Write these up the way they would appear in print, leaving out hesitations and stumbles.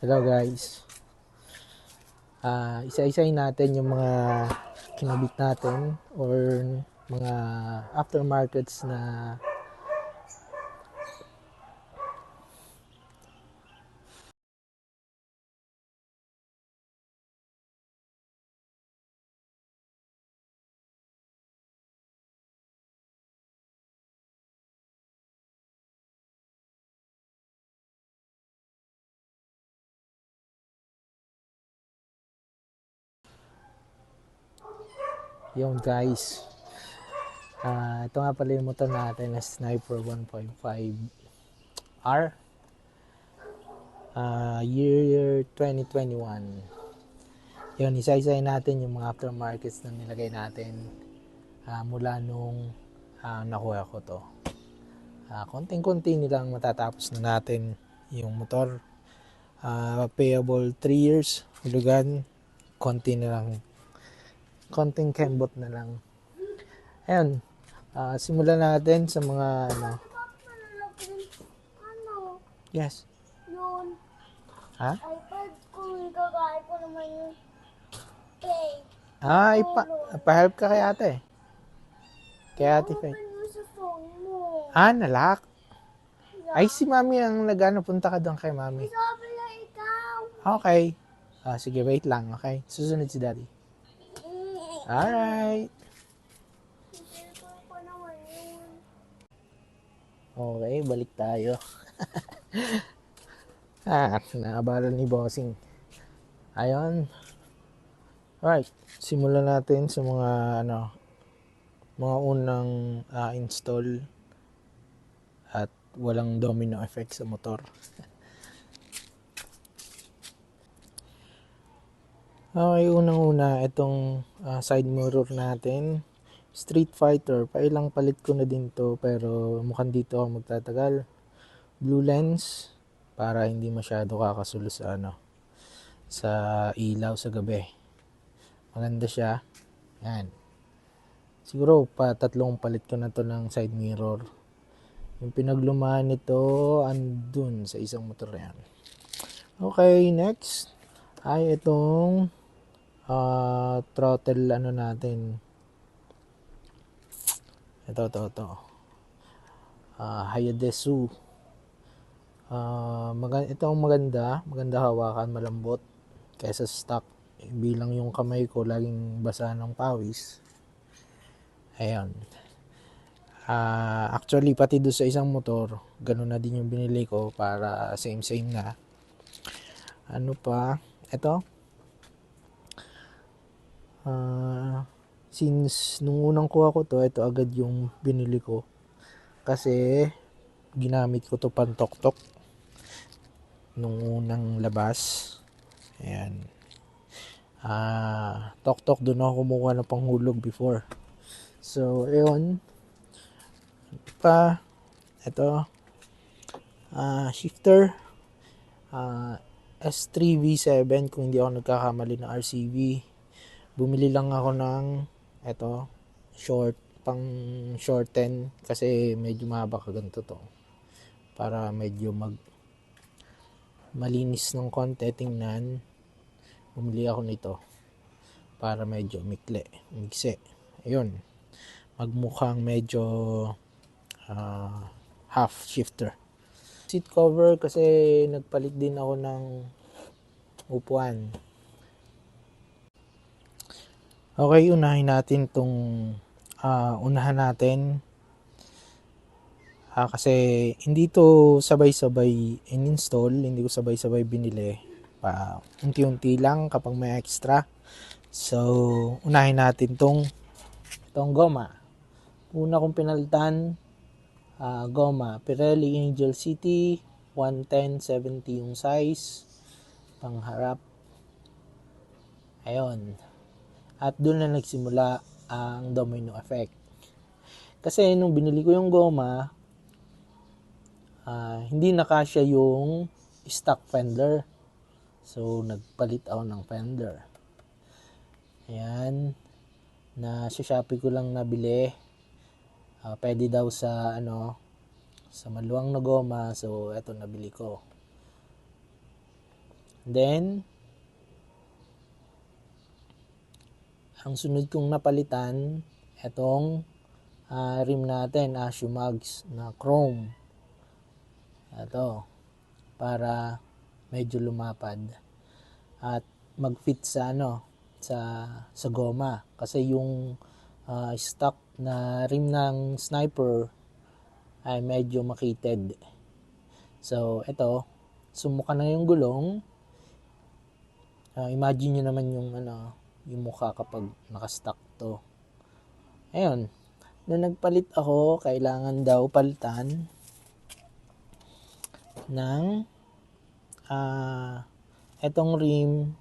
Hello guys. Isa-isahin natin yung mga kinabit natin or mga aftermarkets na yung guys. Ito nga pala yung motor natin na Sniper 1.5R. Year 2021. Yun, isa-isahin natin yung mga aftermarkets na nilagay natin mula nung nakuha ko to. Konting-konti nilang matatapos na natin yung motor. Payable 3 years. Hulugan, konti na lang. Konting kembot na lang. Ayun. Simulan natin sa mga Ano? Yes. Yun. Ha? iPad ko, igagaya ko naman yung play. Pa-help ka kay ate. Kay ate Faye. Open mo sa phone mo. Nalak. Ay, si mami ang punta ka doon kay mami. Sabi na ikaw. Okay. Sige, wait lang, okay? Susunod si daddy. Alright. Ito ko naman yun. Okay, balik tayo. Naabala ni bossing. Ayun. Alright, simulan natin sa mga unang install at walang domino effect sa motor. Okay, unang-una, itong side mirror natin. Street Fighter, pailang palit ko na din to pero mukhang dito ako magtatagal. Blue lens para hindi masyado kakasulo sa sa ilaw sa gabi. Maganda siya. Yan. Siguro pa tatlong palit ko na to ng side mirror. Yung pinaglumaan nito andun sa isang motor yan. Okay, next ay itong throttle natin. Ito. Hayadesu. Ito ang maganda hawakan, malambot kaysa stock. Bilang yung kamay ko laging basa ng pawis. Ayan. Actually, pati doon sa isang motor, ganun na din yung binili ko para same na. Ano pa? Ito. Since nung unang kuha ko to, ito agad yung binili ko. Kasi ginamit ko to pantok-tok nung unang labas. Ayan. Tok-tok doon ako kumuha ng panghulog before. So, ayun. Ito. Shifter. S3V7 kung hindi ako nagkakamali ng RCV. Bumili lang ako ng pang shorten kasi medyo mahaba ka ganito to. Para medyo malinis ng konti tingnan. Bumili ako nito para medyo migse. Ayun. Magmukhang medyo half shifter. Seat cover kasi nagpalit din ako ng upuan. Okay, unahin natin kasi hindi to sabay-sabay in-install, hindi ko sabay-sabay binili. Unti-unti lang kapag may extra. So, unahin natin itong goma. Una kong pinalitan, goma, Pirelli Angel City, 110/70 yung size, pangharap. Ayun. At doon na nagsimula ang domino effect. Kasi nung binili ko yung goma, hindi nakasya yung stock fender. So, nagpalit ako ng fender. Ayan. Na sa Shopee ko lang nabili. Pwede daw sa sa maluwang na goma. So, eto nabili ko. Then, ang sunod kong napalitan, itong rim natin, Ashumags na chrome. Ito, para medyo lumapad. At mag-fit sa sa goma. Kasi yung stock na rim ng sniper ay medyo makitid. So, ito, sumuka na yung gulong. Imagine nyo naman yung mukha kapag nakastock to. Ayun, nung nagpalit ako, kailangan daw palitan ng etong rim.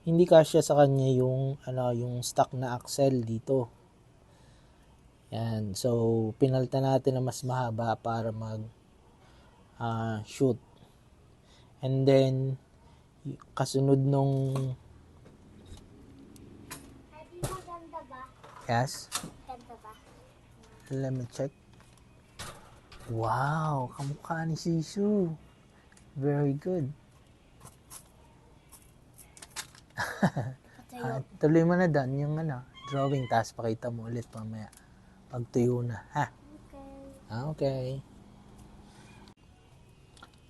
Hindi kasya sa kanya yung stock na axle dito. Yan, so pinalitan natin na mas mahaba para mag shoot. And then kasunod nung Hindi maganda ba? yes, Ganda ba? let me check. Wow, kamukha ni Shishu. Very good. Patayo. Tuloy mo na doon yung drawing, tapos pakita mo ulit mamaya pag tuyo na, ha? Okay. Okay.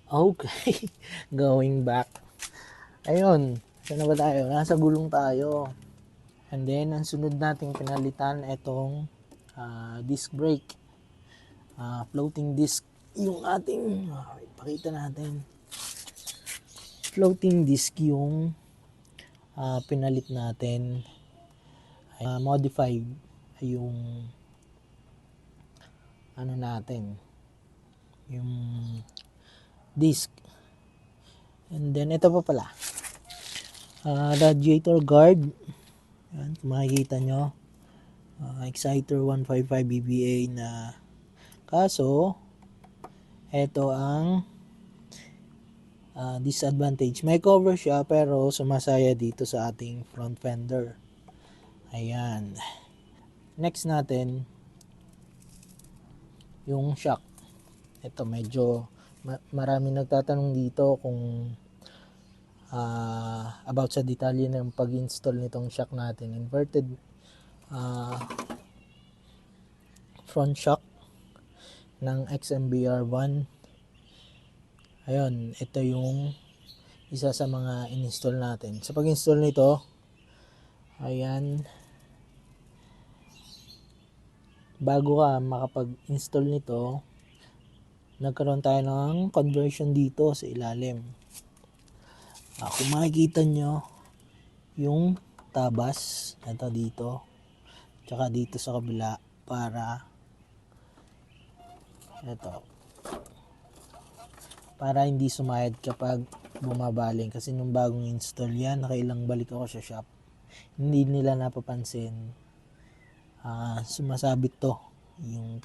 Okay. Going back. Ayun, saan na ba tayo? Nasa gulong tayo. And then, ang sunod nating pinalitan, itong disc brake. Floating disc. Yung ating, pakita natin. Floating disc yung pinalit natin. Modified yung natin. Yung disc. And then, ito pa pala. Radiator guard. Yan, kung makikita nyo. Exciter 155 BBA na kaso, ito ang disadvantage. May cover siya pero sumasaya dito sa ating front fender. Ayan. Next natin, yung shock. Ito medyo marami nagtatanong dito kung about sa detalye ng pag-install nitong shock natin. Inverted front shock ng XMBR1. Ayun, ito yung isa sa mga in-install natin. Sa pag-install nito, ayan, bago ka makapag-install nito, nagkaroon tayo ng conversion dito sa ilalim. Kung makikita nyo yung tabas, ito dito, tsaka dito sa kabila, para hindi sumayad kapag bumabaling. Kasi nung bagong install yan, nakailang balik ako sa shop, hindi nila napapansin, sumasabit to yung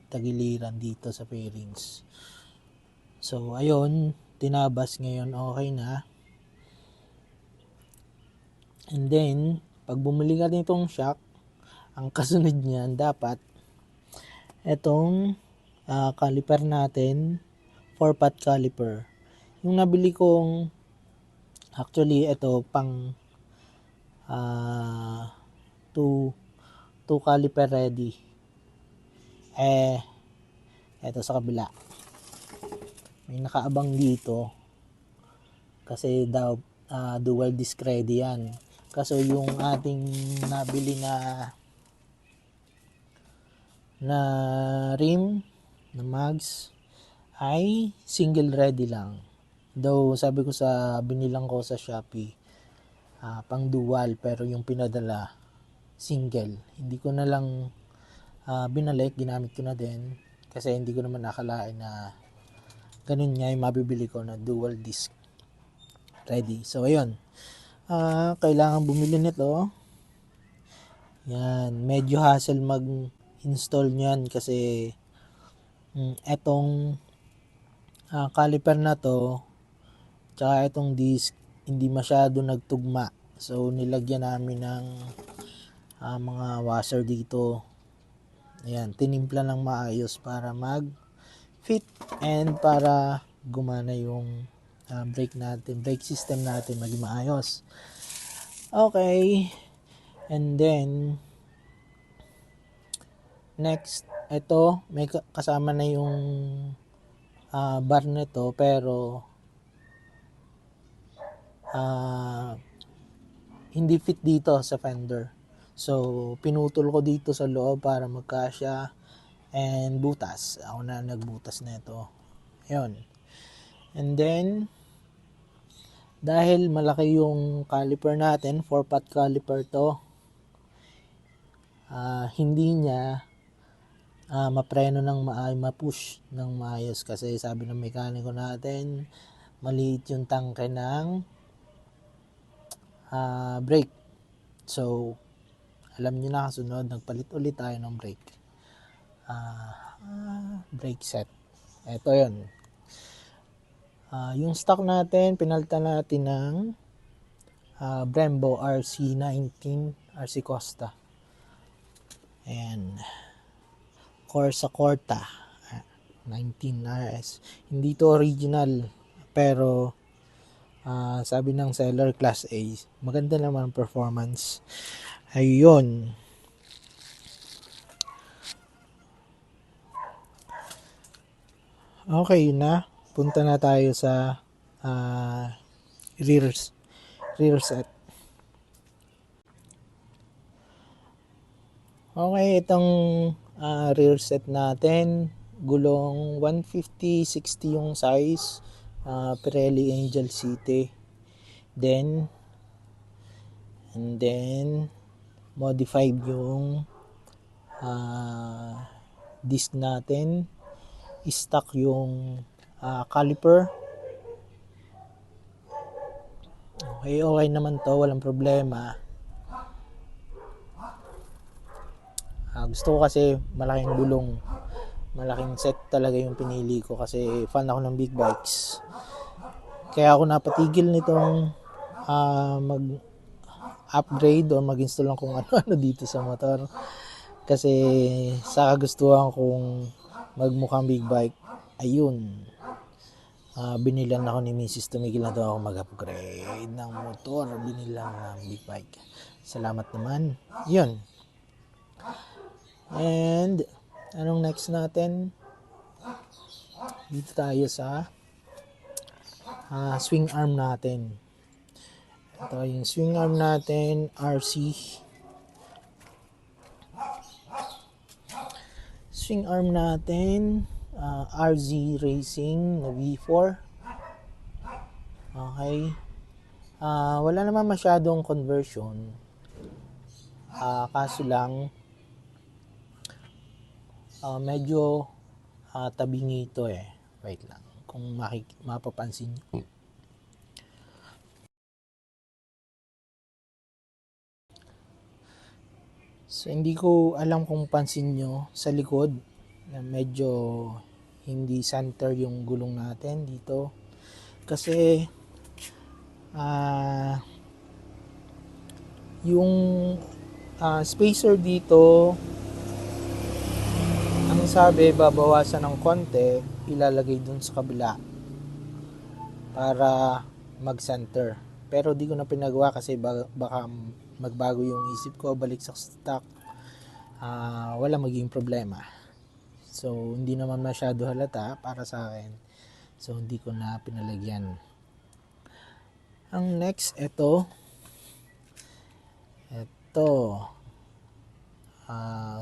tagiliran dito sa fairings. So ayun, tinabas, ngayon okay na. And then pag bumili ka nitong shock, ang kasunod niyan dapat etong caliper natin, 4-pot caliper. Yung nabili kong, actually ito pang 2 caliper ready. Ito sa kabila, may nakaabang dito kasi daw dual disc ready yan. Kaso yung ating nabili na rim na mags ay single ready lang. Though sabi ko sa binilang ko sa Shopee, pang dual, pero yung pinadala single. Hindi ko na lang binalik, ginamit ko na din kasi hindi ko naman nakalain na ganun nga yung mabibili ko na dual disc ready. So ayun, kailangan bumili nito. Yan, medyo hassle mag-install niyan kasi etong caliper na to tsaka etong disc hindi masyado nagtugma. So nilagyan namin ng mga washer dito. Ayan, tinimpla ng maayos para mag fit and para gumana yung brake system natin maging maayos. Okay, and then next, ito may kasama na yung bar nito, pero hindi fit dito sa fender. So pinutol ko dito sa loob para magkasya, and butas. Ako na nagbutas nito. Ayun. And then dahil malaki yung caliper natin, 4-pot caliper to, hindi niya mapreno ng ma-push ng maayos, kasi sabi ng mekaniko natin maliit yung tangke ng brake. So alam nyo na, kasunod nagpalit ulit tayo ng brake set. Ito yun. Yung stock natin, pinalitan natin ng Brembo RC19, RC Costa. Ayan. Corsa Corta 19 RS. Hindi to original, pero sabi ng seller, Class A. Maganda naman performance. Ayun. Okay, yun na. Punta na tayo sa rear set. Okay, itong rear set natin, gulong 150/60 yung size, Pirelli Angel City. And then modified yung disc natin, stock yung caliper. Okay naman to, walang problema. Gusto ko kasi malaking gulong, malaking set talaga yung pinili ko, kasi fan ako ng big bikes. Kaya ako napatigil nitong mag-upgrade o mag-install ng kung ano-ano dito sa motor, kasi sa kagustuhan kong magmukhang big bike, ayun, binilan ako ni Mrs. Tumigil na daw ako mag-upgrade ng motor, binilan ng big bike. Salamat naman. Yun. And anong next natin? Dito tayo sa swing arm natin. Ito yung swing arm natin, RC. Swing arm natin, RZ Racing na V4. Okay. Wala naman masyadong conversion. Kaso lang, medyo tabingi ito eh. Wait lang. Kung mapapansin nyo. So, hindi ko alam kung pansin nyo sa likod na medyo hindi center yung gulong natin dito. Kasi yung spacer dito, ang sabi babawasan ng konti, ilalagay dun sa kabila para mag-center. Pero di ko na pinagawa kasi baka magbago yung isip ko, balik sa stock, wala maging problema. So hindi naman masyado halata para sa akin, so hindi ko na pinalagyan. Ang next, ito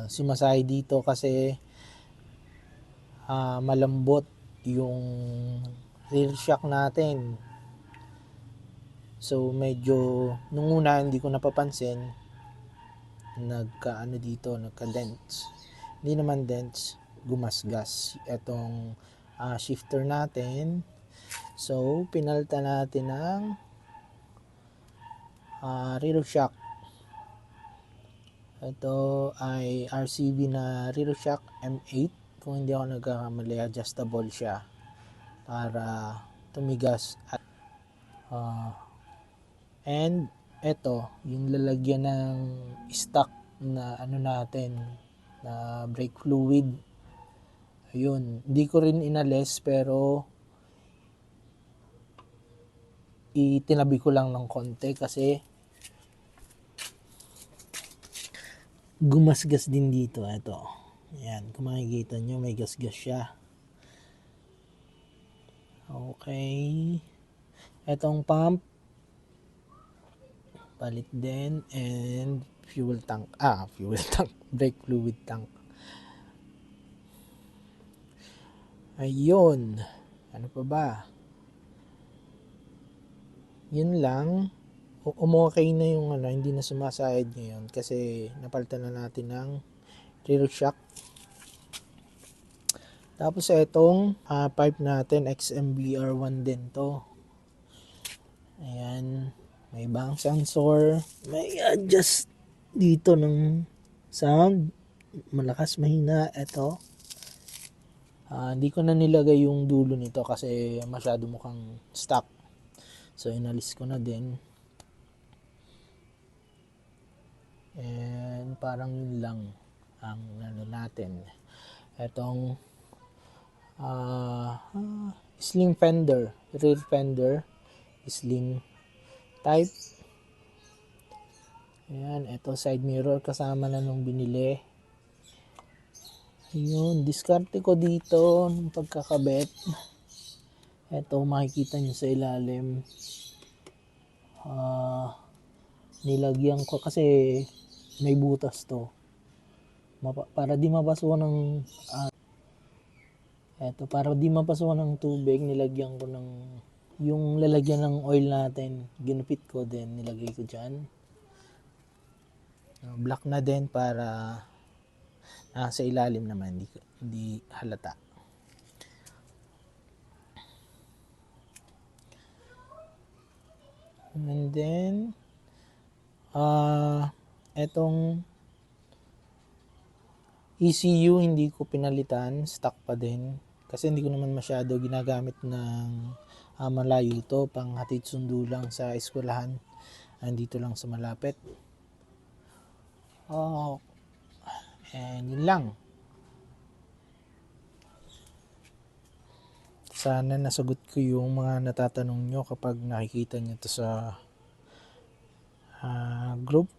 sumasay dito kasi malambot yung rear shock natin. So medyo nung una hindi ko napapansin, nagka-dents. Hindi naman dents, gumasgas itong shifter natin. So pinalitan natin ng rear shock. Ito ay RCB na rear shock M8. Kung hindi ako nagkakamali, adjustable siya para tumigas. And ito, yung lalagyan ng stock na natin, na brake fluid. Ayun, hindi ko rin inalis, pero itinabi ko lang ng konti kasi gumasgas din dito. Ito. Ayan, kung makikita nyo, may gasgas siya. Okay. Etong pump, palit din. And fuel tank. Fuel tank. Brake fluid tank. Ayun. Ano pa ba? Yun lang. Okay na yung hindi na sumasayad ngayon kasi napalitan na natin ng rear shock. Tapos itong pipe natin, XMBR1 din to. Ayan, may bank sensor, may adjust dito ng sound, malakas, mahina. Ito, hindi ko na nilagay yung dulo nito kasi masyado mukhang stock. So inalis ko na din. And parang yun lang ang natin. Etong slim fender, rear fender, slim type. Ayan, ito side mirror kasama na nung binili. Ayun, diskarte ko dito ng pagkakabit. Ito makikita nyo sa ilalim. Nilagyan ko kasi may butas to. Para di mapasukan ng para di mapasukan ng tubig, nilagyan ko ng yung lalagyan ng oil natin. Ginupit ko din, nilagay ko dyan. Black na din para sa ilalim naman, hindi halata. And then, etong ECU hindi ko pinalitan, stock pa din. Kasi hindi ko naman masyado ginagamit ng malayo to, pang hatid sundo lang sa eskwelahan. Andito lang sa malapit. And yun lang. Sana nasagot ko yung mga natatanong nyo kapag nakikita nyo to sa group.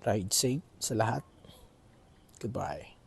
Ride safe sa lahat. Goodbye.